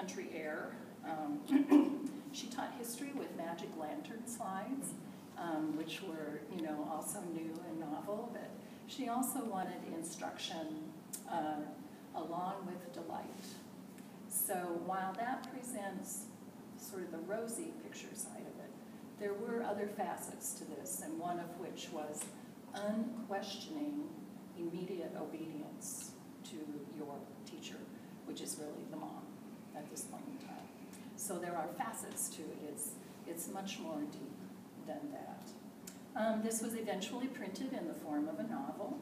country air. She taught history with magic lantern slides, which were, also new and novel, but she also wanted instruction along with delight. So while that presents sort of the rosy picture side of it, there were other facets to this, and one of which was unquestioning immediate obedience to your teacher, which is really the mom at this point in time. So there are facets to it. It's much more deep than that. This was eventually printed in the form of a novel,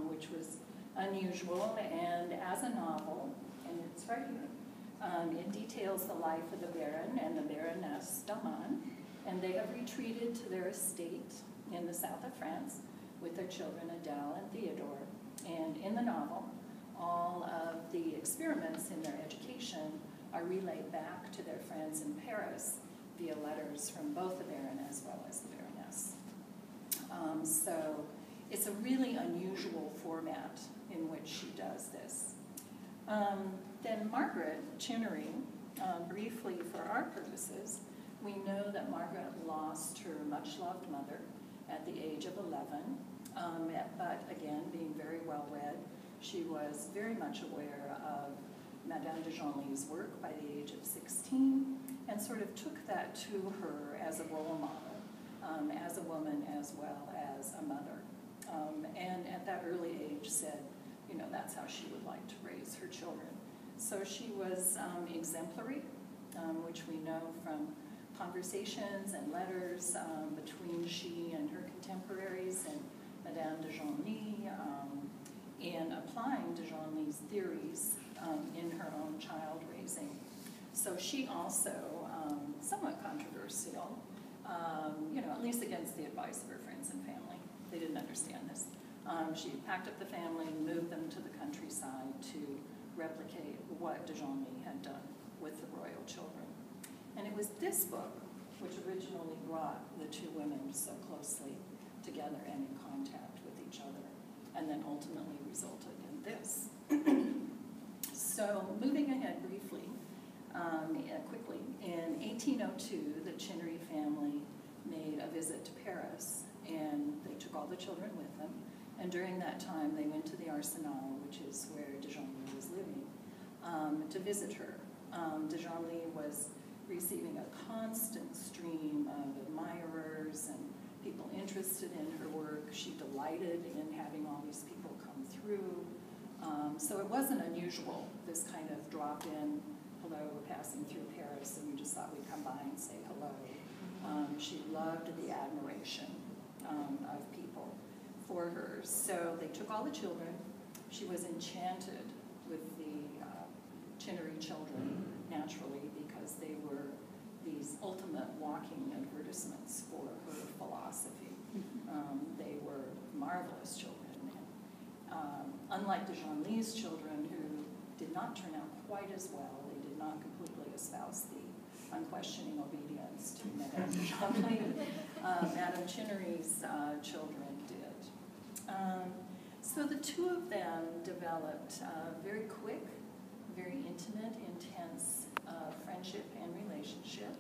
which was unusual, and as a novel, and it's right here, it details the life of the Baron and the Baroness d'Aman, and they have retreated to their estate in the south of France with their children Adele and Theodore. And in the novel, all of the experiments in their education are relayed back to their friends in Paris via letters from both the Baron as well as the Baroness. So it's a really unusual format in which she does this. Then Margaret Chinnery, briefly for our purposes, we know that Margaret lost her much-loved mother at the age of 11, but again, being very well-read, she was very much aware of Madame de Genlis' work by the age of 16, and sort of took that to her as a role model, as a woman as well as a mother. And at that early age said, that's how she would like to raise her children. So she was exemplary, which we know from conversations and letters between she and her contemporaries and Madame de Genlis, in applying de Genlis' theories in her own child raising. So she also, somewhat controversial, at least against the advice of her friends and family. They didn't understand this. She packed up the family and moved them to the countryside to replicate what de Genlis had done with the royal children. And it was this book which originally brought the two women so closely together and in contact with each other, and then ultimately resulted in this. So moving ahead briefly, quickly, in 1802, the Chinnery family made a visit to Paris, and they took all the children with them, and during that time they went to the Arsenal, which is where de Genlis was living, to visit her. De Genlis was receiving a constant stream of admirers and people interested in her work. She delighted in having all these people come through. So it wasn't unusual, this kind of drop-in, hello, we're passing through Paris, and we just thought we'd come by and say hello. She loved the admiration of people for her. So they took all the children. She was enchanted with the Chinnery children, naturally, because they were these ultimate walking advertisements for her philosophy. They were marvelous children. Unlike de Genlis' children, who did not turn out quite as well, they did not completely espouse the unquestioning obedience to Madame de Genlis. Madame Chinnery's children did. So the two of them developed very quick, very intimate, intense friendship and relationship.